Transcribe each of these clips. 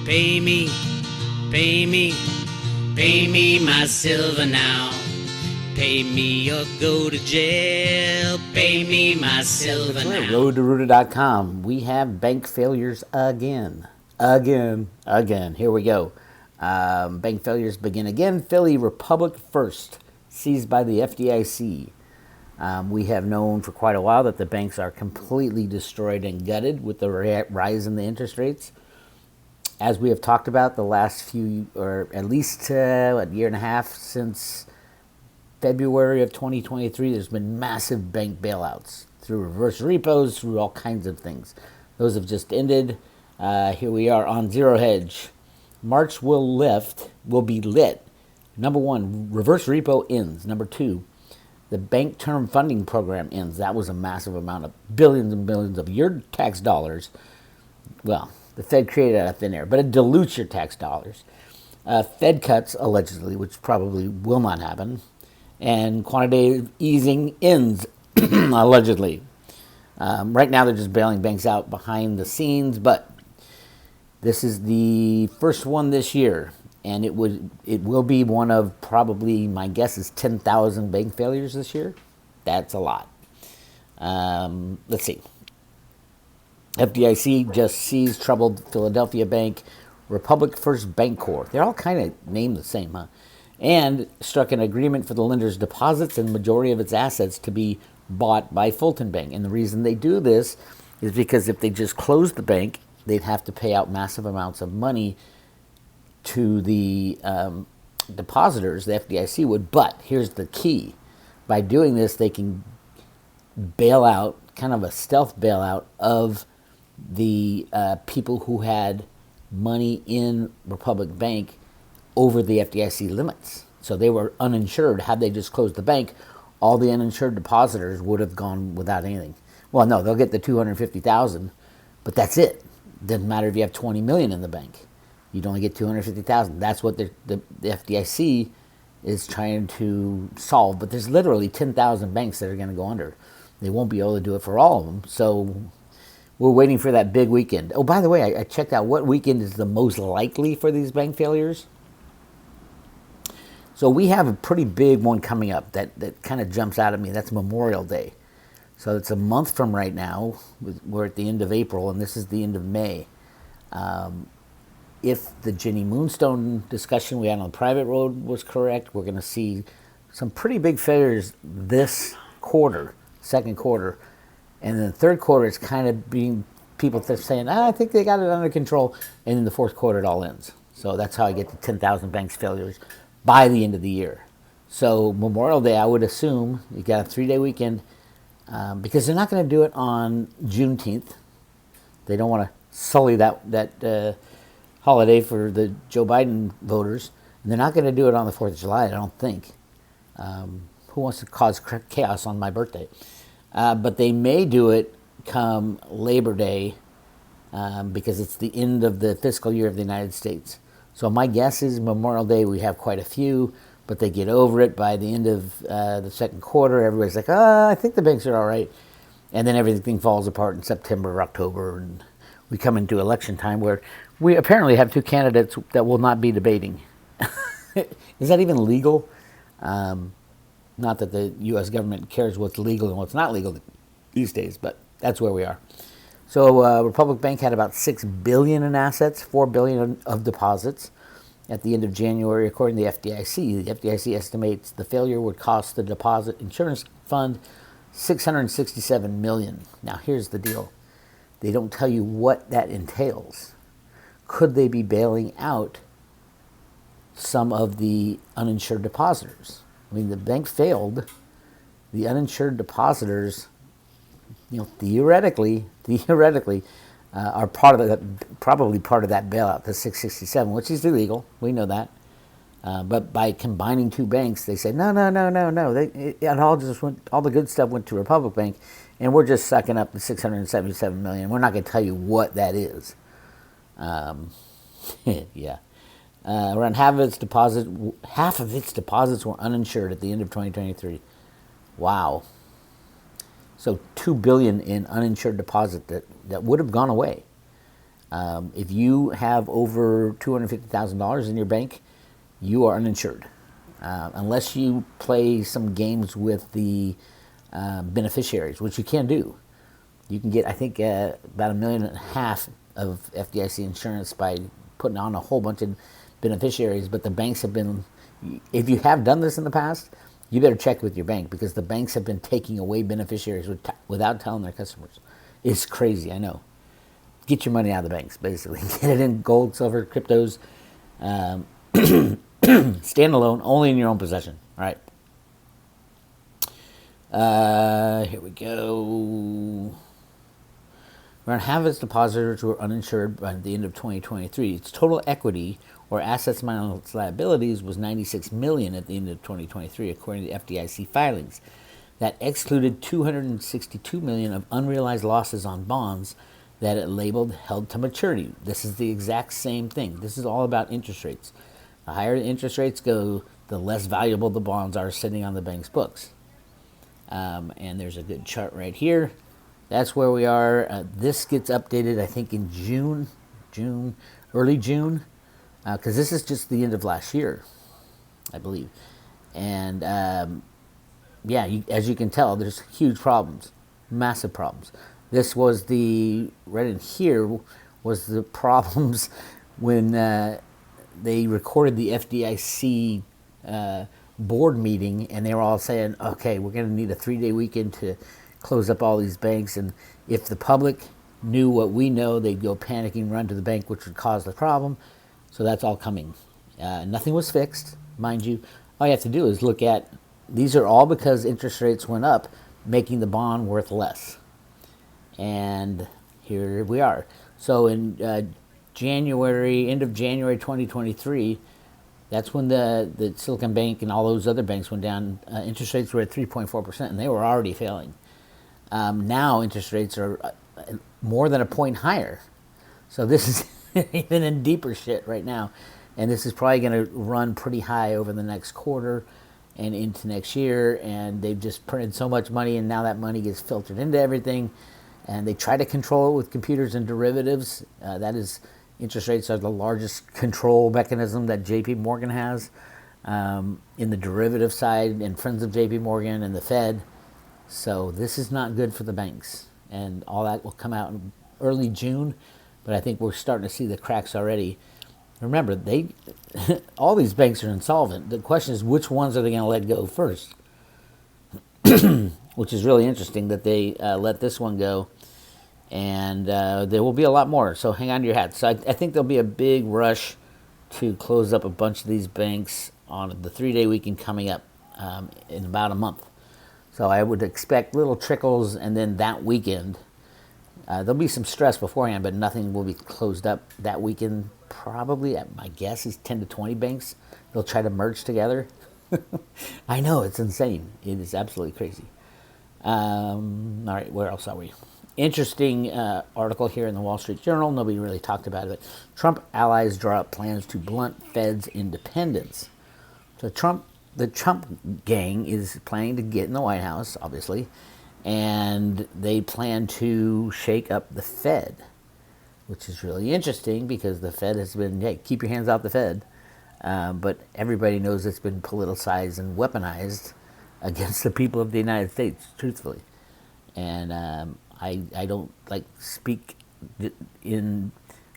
Pay me, pay me, pay me my silver now. Pay me or go to jail. Pay me my silver now. RoadToRooter.com. We have bank failures again. Here we go. Bank failures begin again. Philly Republic First, seized by the FDIC. We have known for quite a while that the banks are completely destroyed and gutted with the rise in the interest rates. As we have talked about the last few, or at least a year and a half since February of 2023, there's been massive bank bailouts through reverse repos, through all kinds of things. Those have just ended. Here we are on Zero Hedge. March will be lit. Number one, reverse repo ends. Number two, the bank term funding program ends. That was a massive amount of billions and billions of your tax dollars. Well, the Fed created it out of thin air, but it dilutes your tax dollars. Fed cuts, allegedly, which probably will not happen. And quantitative easing ends, allegedly. Right now, they're just bailing banks out behind the scenes, but this is the first one this year, and it will be one of probably, my guess is 10,000 bank failures this year. That's a lot. Let's see. FDIC just seized troubled Philadelphia bank, Republic First Bancorp. They're all kind of named the same, huh? And struck an agreement for the lender's deposits and majority of its assets to be bought by Fulton Bank. And the reason they do this is because if they just closed the bank, they'd have to pay out massive amounts of money to the depositors, the FDIC would. But here's the key. By doing this, they can bail out, kind of a stealth bailout of the people who had money in Republic Bank over the FDIC limits. So they were uninsured. Had they just closed the bank, all the uninsured depositors would have gone without anything. Well, no, they'll get the $250,000, but that's it. Doesn't matter if you have 20 million in the bank. You'd only get 250,000. That's what the FDIC is trying to solve. But there's literally 10,000 banks that are going to go under. They won't be able to do it for all of them. So we're waiting for that big weekend. Oh, by the way, I checked out what weekend is the most likely for these bank failures. So we have a pretty big one coming up that kind of jumps out at me. That's Memorial Day. So it's a month from right now. We're at the end of April, and this is the end of May. If the Ginny Moonstone discussion we had on the private road was correct, we're going to see some pretty big failures this quarter, second quarter. And then the third quarter, it's kind of being people saying, I think they got it under control. And in the fourth quarter, it all ends. So that's how I get to 10,000 banks failures by the end of the year. So Memorial Day, I would assume, you got a 3-day weekend, because they're not going to do it on Juneteenth. They don't want to sully that holiday for the Joe Biden voters. And they're not going to do it on the 4th of July, I don't think. Who wants to cause chaos on my birthday? But they may do it come Labor Day, because it's the end of the fiscal year of the United States. So my guess is Memorial Day we have quite a few, but they get over it by the end of the second quarter. Everybody's like, I think the banks are all right. And then everything falls apart in September or October, and we come into election time where we apparently have two candidates that will not be debating. Is that even legal? Not that the U.S. government cares what's legal and what's not legal these days, but that's where we are. So Republic Bank had about $6 billion in assets, $4 billion of deposits at the end of January, according to the FDIC. The FDIC estimates the failure would cost the deposit insurance fund $667 million. Now, here's the deal. They don't tell you what that entails. Could they be bailing out some of the uninsured depositors? I mean, the bank failed. The uninsured depositors, theoretically, are part of that, probably part of that bailout, the 667, which is illegal. We know that. But by combining two banks, they say, no. All the good stuff went to Republic Bank, and we're just sucking up the $677 million. We're not going to tell you what that is. Yeah. Around half of its deposits were uninsured at the end of 2023. Wow. So $2 billion in uninsured deposit that would have gone away. If you have over $250,000 in your bank, you are uninsured. Unless you play some games with the beneficiaries, which you can do. You can get, I think, about $1.5 million of FDIC insurance by putting on a whole bunch of beneficiaries. But the banks have been, if you have done this in the past, you better check with your bank, because the banks have been taking away beneficiaries without telling their customers. It's crazy, I know. Get your money out of the banks, basically. Get it in gold, silver, cryptos. Stand alone, only in your own possession. All right. Here we go. Around half of its depositors were uninsured by the end of 2023. Its total equity, or assets minus liabilities, was $96 million at the end of 2023, according to FDIC filings. That excluded $262 million of unrealized losses on bonds that it labeled held to maturity. This is the exact same thing. This is all about interest rates. The higher the interest rates go, the less valuable the bonds are sitting on the bank's books. And there's a good chart right here. That's where we are. This gets updated, I think, in early June, because this is just the end of last year, I believe. And as you can tell, there's huge problems, massive problems. This was right in here was the problems when they recorded the FDIC board meeting, and they were all saying, okay, we're going to need a 3-day weekend to close up all these banks, and if the public knew what we know, they'd go panicking, run to the bank, which would cause the problem. So that's all coming. Nothing was fixed, mind you. All you have to do is look at, these are all because interest rates went up, making the bond worth less. And here we are. So in end of January 2023, that's when the Silicon Bank and all those other banks went down. Interest rates were at 3.4%, and they were already failing. Now interest rates are more than a point higher. So this is even in deeper shit right now. And this is probably going to run pretty high over the next quarter and into next year. And they've just printed so much money, and now that money gets filtered into everything. And they try to control it with computers and derivatives. That is, interest rates are the largest control mechanism that JP Morgan has in the derivative side, and friends of JP Morgan and the Fed. So this is not good for the banks. And all that will come out in early June. But I think we're starting to see the cracks already. Remember, all these banks are insolvent. The question is, which ones are they going to let go first? Which is really interesting that they let this one go. And there will be a lot more. So hang on to your hats. So I think there'll be a big rush to close up a bunch of these banks on the 3-day weekend coming up in about a month. So I would expect little trickles, and then that weekend, there'll be some stress beforehand, but nothing will be closed up that weekend. Probably, my guess is 10 to 20 banks. They'll try to merge together. I know, it's insane. It is absolutely crazy. All right, where else are we? Interesting article here in the Wall Street Journal. Nobody really talked about it. Trump allies draw up plans to blunt Fed's independence. So the Trump gang is planning to get in the White House, obviously, and they plan to shake up the Fed, which is really interesting because the Fed has been, hey, keep your hands off the Fed, but everybody knows it's been politicized and weaponized against the people of the United States, truthfully. And I don't speak in.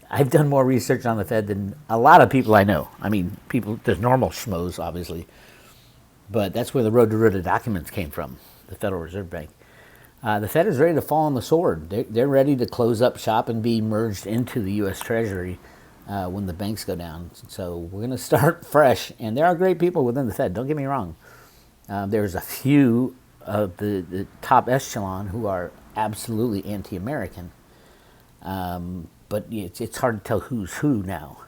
I've done more research on the Fed than a lot of people I know. I mean, there's normal schmoes, obviously, but that's where the Road to Ruta documents came from, the Federal Reserve Bank. The Fed is ready to fall on the sword. They're ready to close up shop and be merged into the U.S. Treasury when the banks go down. So we're going to start fresh, and there are great people within the Fed. Don't get me wrong. There's a few of the top echelon who are absolutely anti-American, but it's hard to tell who's who now.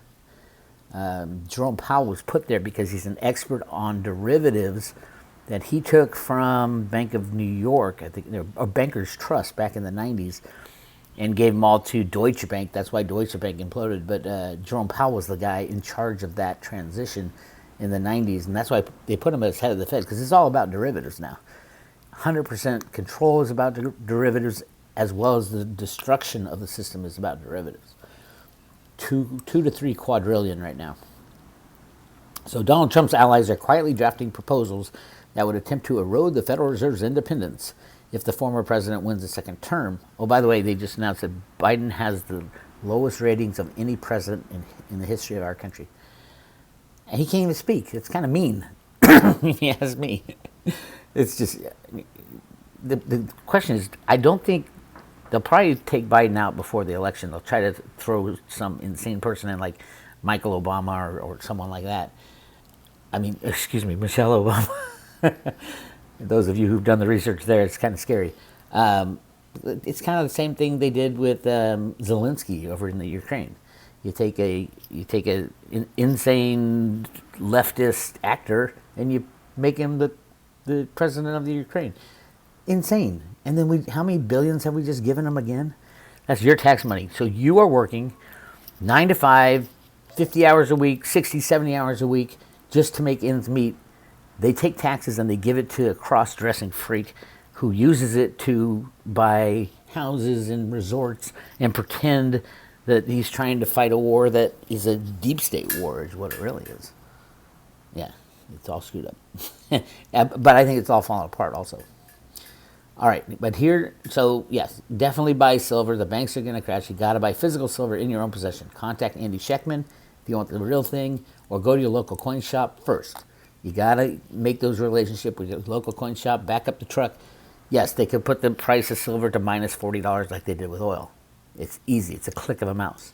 Jerome Powell was put there because he's an expert on derivatives that he took from Bank of New York, I think, or Bankers Trust back in the 90s, and gave them all to Deutsche Bank. That's why Deutsche Bank imploded. But Jerome Powell was the guy in charge of that transition in the 90s, and that's why they put him as head of the Fed, because it's all about derivatives now. 100% control is about derivatives, as well as the destruction of the system is about derivatives. 2 to 3 quadrillion right now. So Donald Trump's allies are quietly drafting proposals that would attempt to erode the Federal Reserve's independence if the former president wins a second term. Oh, by the way, they just announced that Biden has the lowest ratings of any president in the history of our country. And he can't even speak. It's kind of mean, if you ask me. It's just, the question is, I don't think they'll probably take Biden out before the election. They'll try to throw some insane person in, like Michael Obama or someone like that. I mean, excuse me, Michelle Obama. Those of you who've done the research there, it's kind of scary. It's kind of the same thing they did with Zelensky over in the Ukraine. You take an insane leftist actor and you make him the president of the Ukraine. Insane. And then how many billions have we just given them again? That's your tax money. So you are working 9 to 5, 50 hours a week, 60, 70 hours a week just to make ends meet. They take taxes and they give it to a cross-dressing freak who uses it to buy houses and resorts and pretend that he's trying to fight a war that is a deep state war, is what it really is. Yeah, it's all screwed up. But I think it's all falling apart also. All right, but here, so yes, definitely buy silver. The banks are going to crash. You got to buy physical silver in your own possession. Contact Andy Scheckman if you want the real thing, or go to your local coin shop first. You got to make those relationships with your local coin shop, back up the truck. Yes, they could put the price of silver to minus $40 like they did with oil. It's easy. It's a click of a mouse.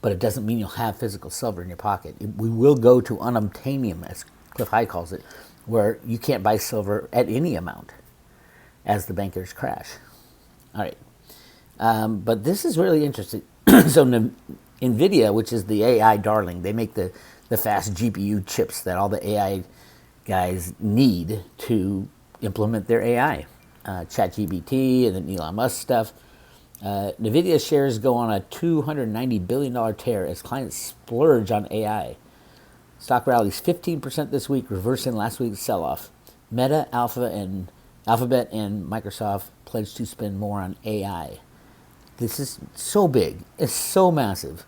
But it doesn't mean you'll have physical silver in your pocket. We will go to unobtainium, as Cliff High calls it, where you can't buy silver at any amount as the bankers crash. All right. But this is really interesting. So Nvidia, which is the AI darling, they make the fast GPU chips that all the AI guys need to implement their AI. ChatGPT and then Elon Musk stuff. Nvidia shares go on a $290 billion tear as clients splurge on AI. Stock rallies 15% this week, reversing last week's sell-off. Meta, Alphabet, and Microsoft pledged to spend more on AI. This is so big. It's so massive.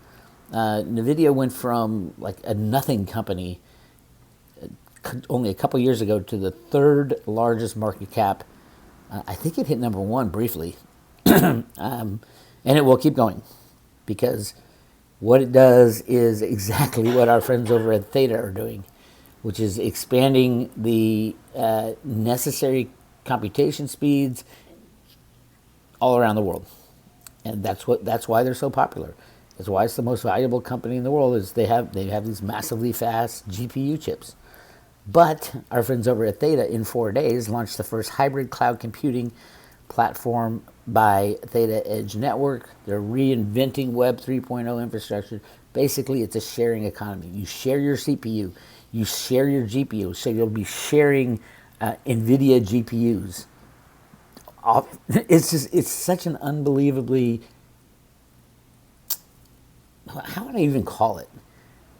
Nvidia went from like a nothing company only a couple years ago to the third largest market cap. I think it hit number 1 briefly. And it will keep going, because what it does is exactly what our friends over at Theta are doing, which is expanding the necessary computation speeds all around the world. And that's why they're so popular. That's why it's the most valuable company in the world, is they have these massively fast GPU chips. But our friends over at Theta, in 4 days, launched the first hybrid cloud computing platform by Theta Edge Network. They're reinventing Web 3.0 infrastructure. Basically, it's a sharing economy. You share your CPU, you share your GPU, so you'll be sharing Nvidia GPUs. It's such an unbelievably, how would I even call it?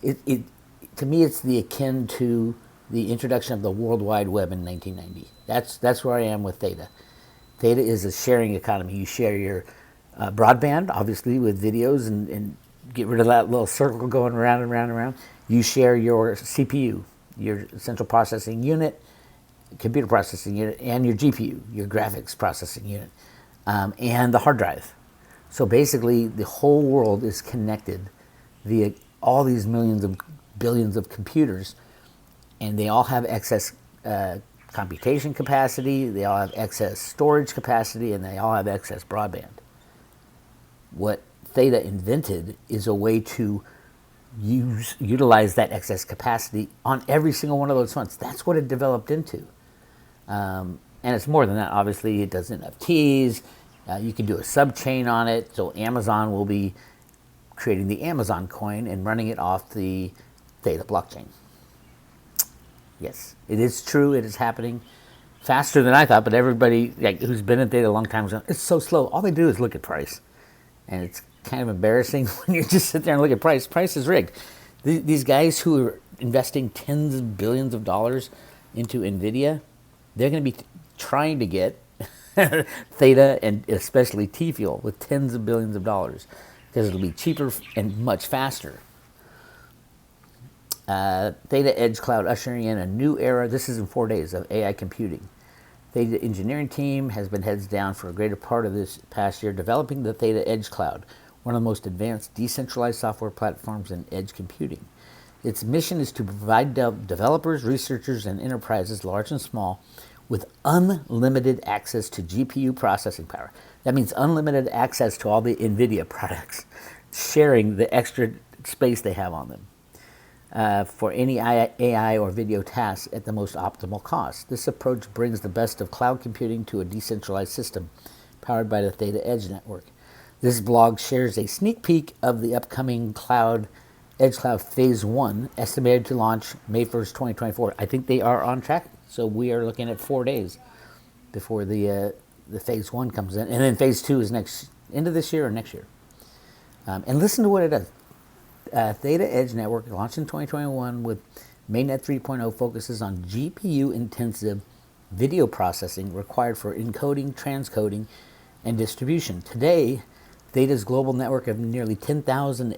It to me, it's the akin to the introduction of the World Wide Web in 1990. That's where I am with Theta. Theta is a sharing economy. You share your broadband, obviously, with videos, and get rid of that little circle going around and around and around. You share your CPU, your central processing unit, computer processing unit, and your GPU, your graphics processing unit, and the hard drive. So basically, the whole world is connected via all these millions of billions of computers, and they all have excess computation capacity, they all have excess storage capacity, and they all have excess broadband. What Theta invented is a way to utilize that excess capacity on every single one of those fronts. That's what it developed into. And it's more than that. Obviously, it does NFTs. You can do a sub-chain on it. So Amazon will be creating the Amazon coin and running it off the Theta blockchain. Yes, it is true. It is happening faster than I thought. But everybody who's been at Theta a long time is going, it's so slow. All they do is look at price. And it's kind of embarrassing when you just sit there and look at price. Price is rigged. These guys who are investing tens of billions of dollars into Nvidia, they're going to be trying to get Theta and especially T-Fuel with tens of billions of dollars. because it'll be cheaper and much faster. Theta Edge Cloud ushering in a new era. This is in 4 days of AI computing. Theta engineering team has been heads down for a greater part of this past year developing the Theta Edge Cloud, one of the most advanced decentralized software platforms in edge computing. Its mission is to provide developers, researchers, and enterprises, large and small, with unlimited access to GPU processing power. That means unlimited access to all the Nvidia products, sharing the extra space they have on them. For any AI or video tasks at the most optimal cost. This approach brings the best of cloud computing to a decentralized system powered by the Theta Edge network. This blog shares a sneak peek of the upcoming Edge Cloud Phase 1, estimated to launch May 1st, 2024. I think they are on track, so we are looking at 4 days before the Phase 1 comes in. And then Phase 2 is end of this year or next year. And listen to what it does. Theta Edge Network launched in 2021 with Mainnet 3.0 focuses on GPU-intensive video processing required for encoding, transcoding, and distribution. Today, Theta's global network of nearly 10,000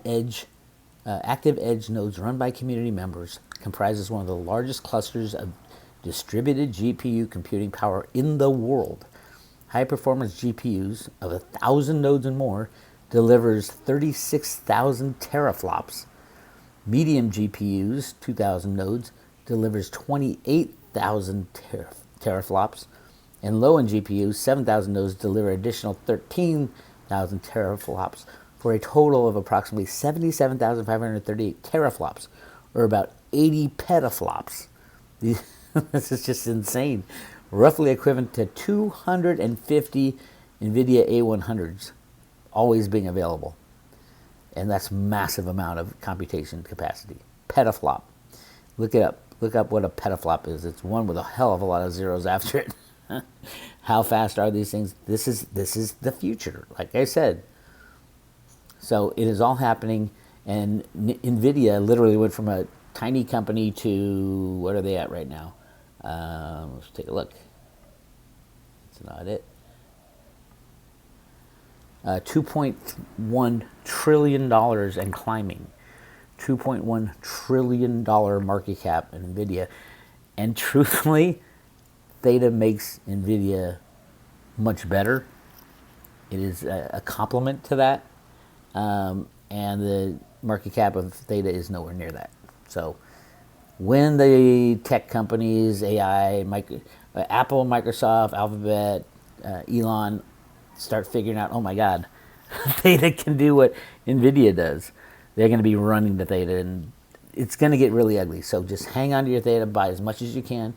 active edge nodes run by community members comprises one of the largest clusters of distributed GPU computing power in the world. High-performance GPUs of 1,000 nodes and more delivers 36,000 teraflops. Medium GPUs, 2,000 nodes, delivers 28,000 teraflops. And low-end GPUs, 7,000 nodes, deliver additional 13,000 teraflops for a total of approximately 77,538 teraflops, or about 80 petaflops. This is just insane. Roughly equivalent to 250 Nvidia A100s. Always being available. And that's massive amount of computation capacity. Petaflop. Look it up. Look up what a petaflop is. It's one with a hell of a lot of zeros after it. How fast are these things? This is the future, like I said. So it is all happening, and Nvidia literally went from a tiny company to, what are they at right now? Let's take a look. That's not it. $2.1 trillion and climbing. $2.1 trillion market cap in Nvidia. And truthfully, Theta makes Nvidia much better. It is a complement to that. And the market cap of Theta is nowhere near that. So when the tech companies, AI, Apple, Microsoft, Alphabet, Elon, start figuring out, oh my God, Theta can do what Nvidia does, they're going to be running the Theta, and it's going to get really ugly. So just hang on to your Theta, buy as much as you can.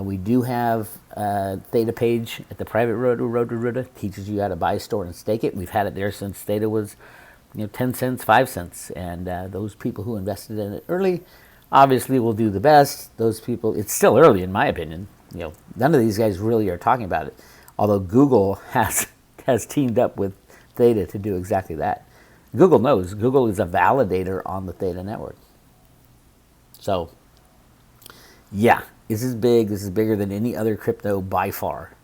We do have a Theta page at the private road to Roto-Rooter, teaches you how to buy, store, and stake it. We've had it there since Theta was 10 cents, 5 cents, and those people who invested in it early obviously will do the best. Those people, it's still early in my opinion. None of these guys really are talking about it, although Google has teamed up with Theta to do exactly that. Google knows. Google is a validator on the Theta network. So, yeah, this is big. This is bigger than any other crypto by far.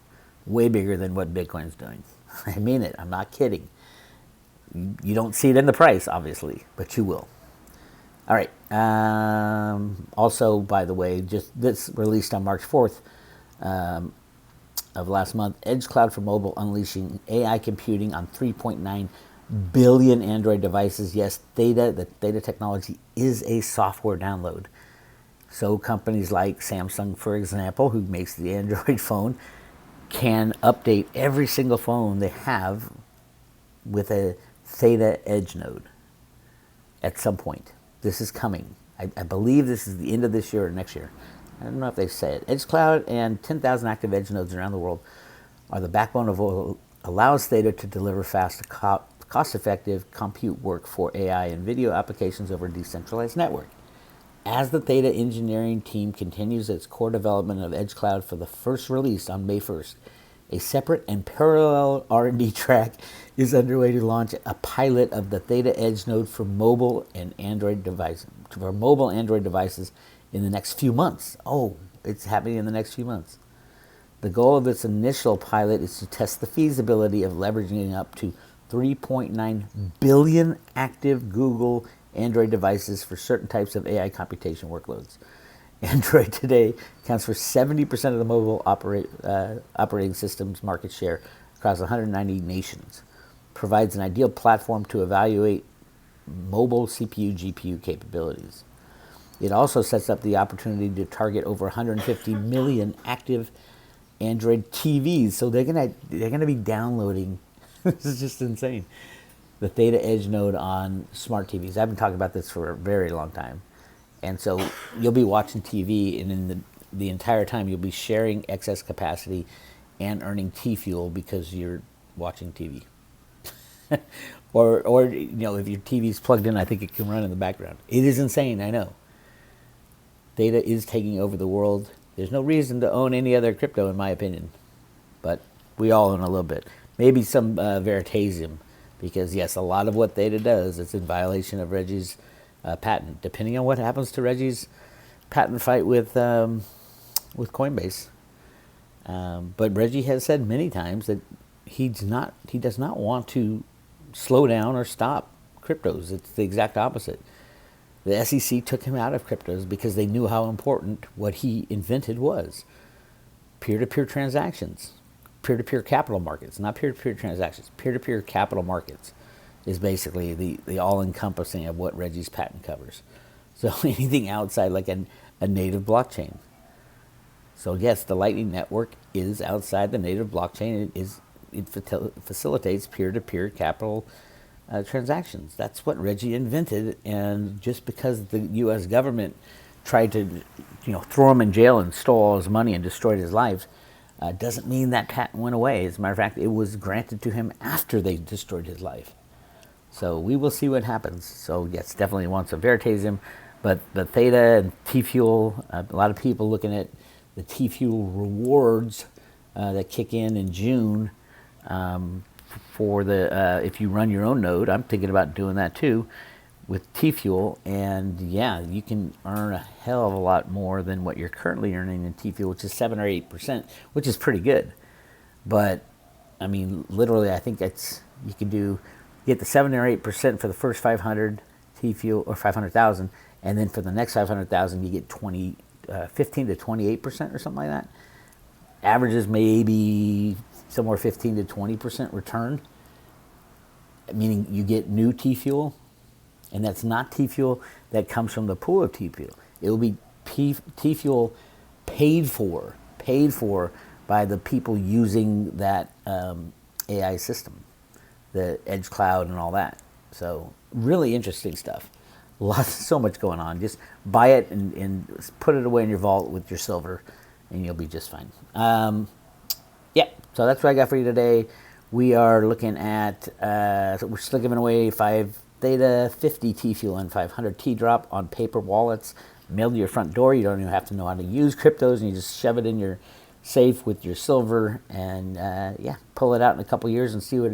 Way bigger than what Bitcoin's doing. I mean it. I'm not kidding. You don't see it in the price, obviously, but you will. All right. Also, by the way, just this released on March 4th, of last month, Edge Cloud for Mobile unleashing AI computing on 3.9 billion Android devices. Yes, the Theta technology is a software download. So companies like Samsung, for example, who makes the Android phone, can update every single phone they have with a Theta Edge node at some point. This is coming. I believe this is the end of this year or next year. I don't know if they say it. Edge Cloud and 10,000 active edge nodes around the world are the backbone of what allows Theta to deliver fast, cost-effective compute work for AI and video applications over a decentralized network. As the Theta engineering team continues its core development of Edge Cloud for the first release on May 1st, a separate and parallel R&D track is underway to launch a pilot of the Theta Edge node for mobile and Android devices in the next few months. Oh, it's happening in the next few months. The goal of its initial pilot is to test the feasibility of leveraging up to 3.9 billion active Google Android devices for certain types of AI computation workloads. Android today accounts for 70% of the mobile operating systems market share across 190 nations. Provides an ideal platform to evaluate mobile CPU, GPU capabilities. It also sets up the opportunity to target over 150 million active Android TVs. So they're gonna be downloading. This is just insane. The Theta Edge node on smart TVs. I've been talking about this for a very long time. And so you'll be watching TV, and in the entire time you'll be sharing excess capacity and earning T-fuel because you're watching TV. or if your TV's plugged in, I think it can run in the background. It is insane, I know. Theta is taking over the world. There's no reason to own any other crypto, in my opinion. But we all own a little bit. Maybe some Veritasium, because yes, a lot of what Theta does is in violation of Reggie's patent. Depending on what happens to Reggie's patent fight with Coinbase. But Reggie has said many times that he does not want to slow down or stop cryptos. It's the exact opposite. The SEC took him out of cryptos because they knew how important what he invented was. Peer-to-peer transactions, peer-to-peer capital markets, not peer-to-peer transactions, peer-to-peer capital markets is basically the all-encompassing of what Reggie's patent covers. So anything outside like a native blockchain. So yes, the Lightning Network is outside the native blockchain. It facilitates peer-to-peer capital transactions. That's what Reggie invented, and just because the U.S. government tried to, throw him in jail and stole all his money and destroyed his life, doesn't mean that patent went away. As a matter of fact, it was granted to him after they destroyed his life. So we will see what happens. So yes, definitely wants a Veritasium, but the Theta and T-Fuel, a lot of people looking at the T-Fuel rewards that kick in June for the if you run your own node. I'm thinking about doing that too with T-Fuel, and yeah, you can earn a hell of a lot more than what you're currently earning in T-Fuel, which is 7 or 8%, which is pretty good. But I mean, literally, I think you get the 7 or 8% for the first 500 T-Fuel or 500,000, and then for the next 500,000, you get 15 to 28% or something like that. Averages maybe somewhere 15 to 20% return, meaning you get new T-Fuel, and that's not T-Fuel that comes from the pool of T-Fuel. It will be T-Fuel paid for by the people using that AI system, the edge cloud and all that. So really interesting stuff. So much going on. Just buy it and put it away in your vault with your silver, and you'll be just fine. So that's what I got for you today. We are looking at, we're still giving away 5 Theta, 50 T-Fuel, and 500 T-Drop on paper wallets mailed to your front door. You don't even have to know how to use cryptos, and you just shove it in your safe with your silver, and pull it out in a couple years and see what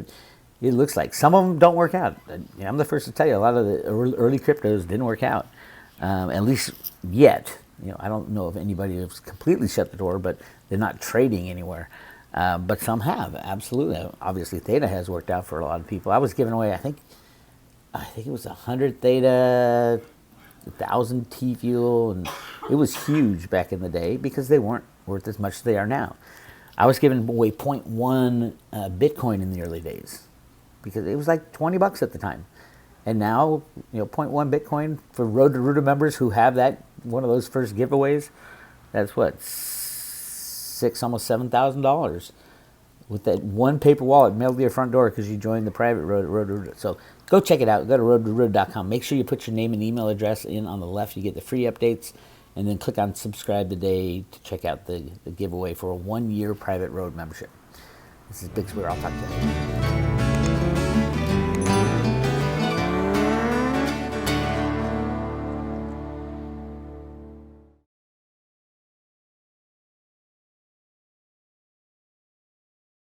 it looks like. Some of them don't work out. I'm the first to tell you, a lot of the early cryptos didn't work out, at least yet. I don't know if anybody has completely shut the door, but they're not trading anywhere. But some have, absolutely. Obviously, Theta has worked out for a lot of people. I was giving away, I think it was 100 Theta, 1,000 T-Fuel, and it was huge back in the day because they weren't worth as much as they are now. I was giving away 0.1 Bitcoin in the early days because it was like $20 at the time. And now, 0.1 Bitcoin for Road to Rooter members who have that, one of those first giveaways, that's what, almost $7,000 with that one paper wallet mailed to your front door because you joined the private Road to Rooter. So go check it out. Go to roadtoroot.com. Make sure you put your name and email address in on the left. You get the free updates. And then click on subscribe today to check out the giveaway for a 1-year private road membership. This is Bix Weir. I'll talk to you later.